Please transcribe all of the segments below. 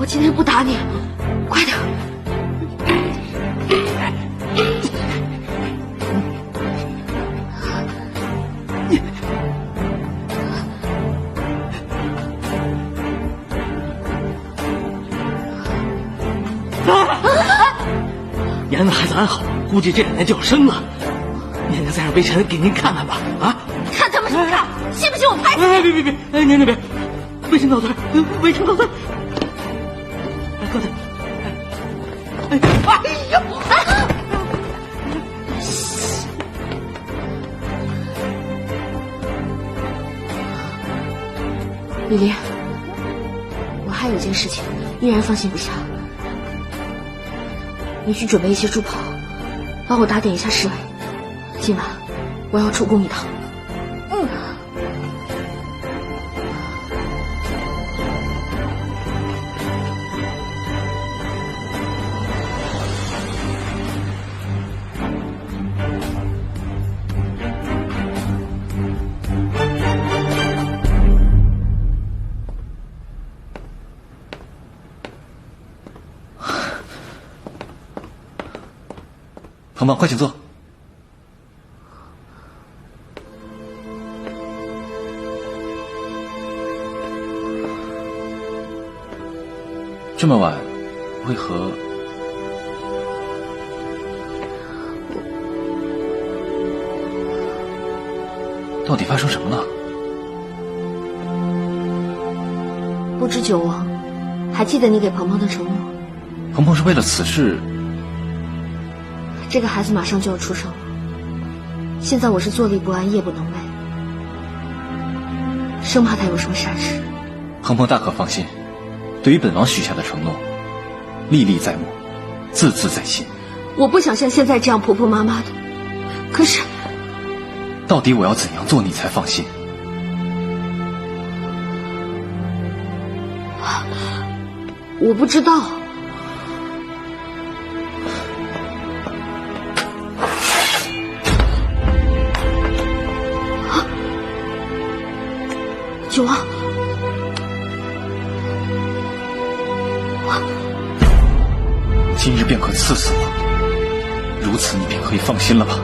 今天不打你，快点。娘的孩子安好，估计这2年就要生了。娘娘再让微臣给您看看吧，啊！看他们什么看？信不信我拍死你？哎，别！哎，娘娘别，微臣到这儿，微臣到这儿。来，哥的，哎呀！李丽，我还有一件事情依然放心不下。你去准备一些猪跑，帮我打点一下侍卫。今晚我要出宫一趟。鹏鹏，快请坐。这么晚，为何？到底发生什么了？不知久往，还记得你给鹏鹏的承诺？鹏鹏是为了此事。这个孩子马上就要出生了，现在我是坐立不安，夜不能寐，生怕他有什么闪失。鹏鹏大可放心，对于本王许下的承诺，历历在目，字字在心。我不想像现在这样婆婆妈妈的，可是，到底我要怎样做你才放心？我不知道。九王，今日便可赐死我，如此你便可以放心了吧？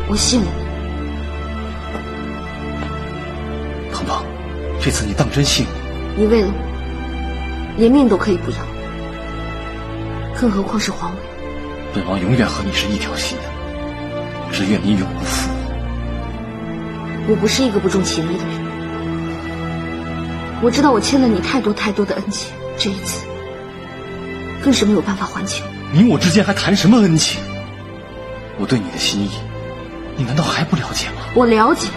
我信了你。鹏鹏，这次你当真信我？你为了我，连命都可以不要，更何况是皇位。本王永远和你是一条心，只愿你永不负我。我不是一个不重情义的人，我知道我欠了你太多太多的恩情，这一次更是没有办法还清。你我之间还谈什么恩情？我对你的心意，你难道还不了解吗？我了解，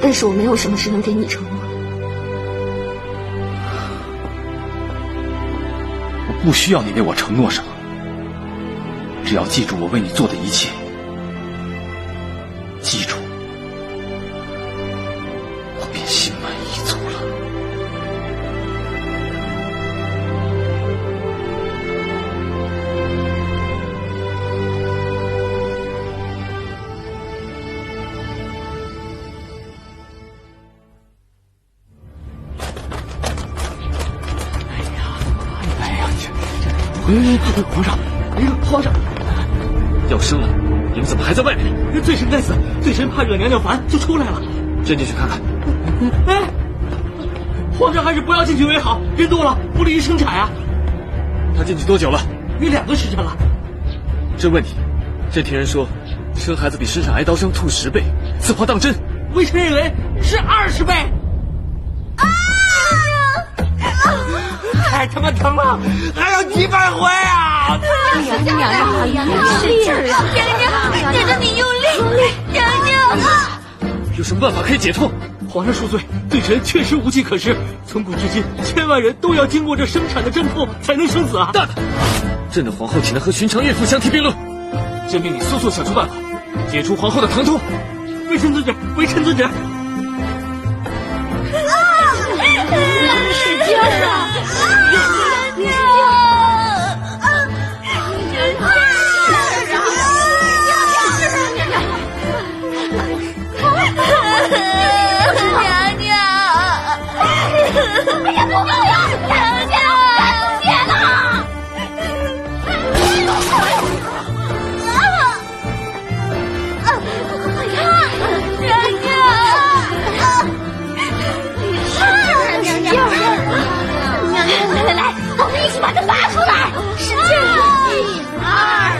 但是我没有什么是能给你承诺的。我不需要你为我承诺什么，只要记住我为你做的一切，记住，我便心满意足了。皇上，皇上，要生了，你们怎么还在外面？罪臣该死，罪臣怕惹娘娘烦，就出来了。先进去看看。哎，皇上还是不要进去为好，人多了不利于生产啊。他进去多久了？有2个时辰了。这问题，朕听人说，生孩子比生产挨刀伤痛10倍，此话当真？微臣认为是20倍。太他妈疼了，还要几百回啊！娘娘好用力啊！娘娘，娘娘你用力，娘娘。有什么办法可以解痛？皇上恕罪，罪臣确实无计可施。从古至今，千万人都要经过这生产的阵痛才能生子啊！大胆！朕的皇后岂能和寻常孕妇相提并论？朕命你速速想出办法，解除皇后的疼痛。微臣遵旨，微臣遵旨。使劲儿啊！我们一起把它拔出来，使劲！1、2、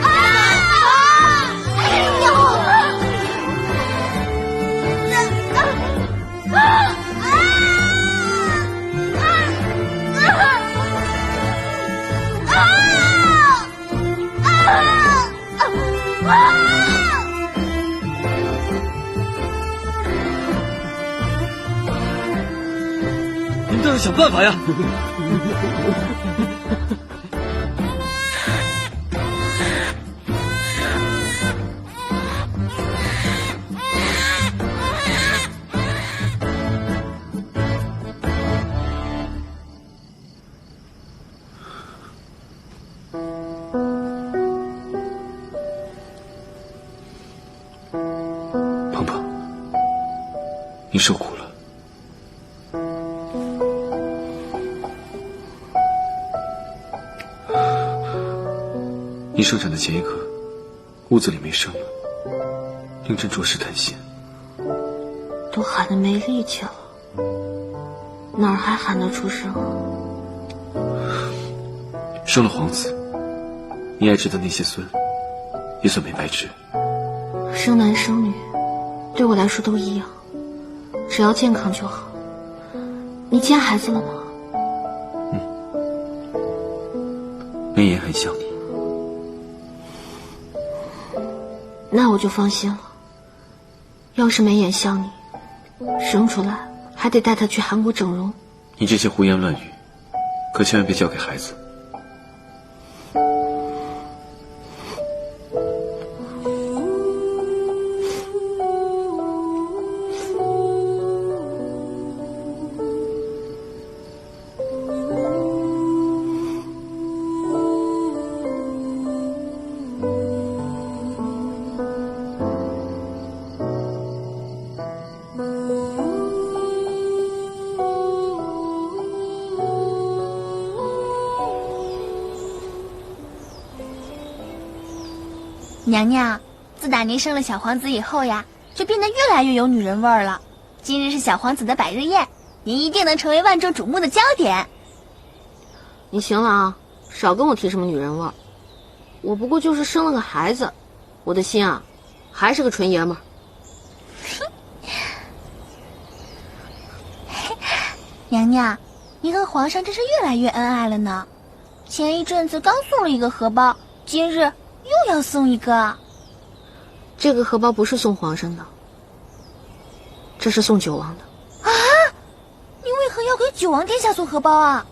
你们倒要想办法呀！鹏鹏，你受苦了。你生产的前一刻，屋子里没声了，令朕着实担心。都喊得没力气了，哪儿还喊得出声？生了皇子，你爱殖的那些孙，也算没白殖。生男生女，对我来说都一样，只要健康就好。你见孩子了吗？梅言很想你。那我就放心了。要是眉眼像你，生出来还得带他去韩国整容。你这些胡言乱语，可千万别交给孩子。娘娘，自打您生了小皇子以后呀，就变得越来越有女人味儿了。今日是小皇子的百日宴，您一定能成为万众瞩目的焦点。你行了啊，少跟我提什么女人味儿。我不过就是生了个孩子，我的心啊，还是个纯爷们儿。娘娘，您和皇上真是越来越恩爱了呢。前一阵子刚送了一个荷包，今日又要送一个。这个荷包不是送皇上的，这是送九王的。啊！你为何要给九王殿下送荷包啊？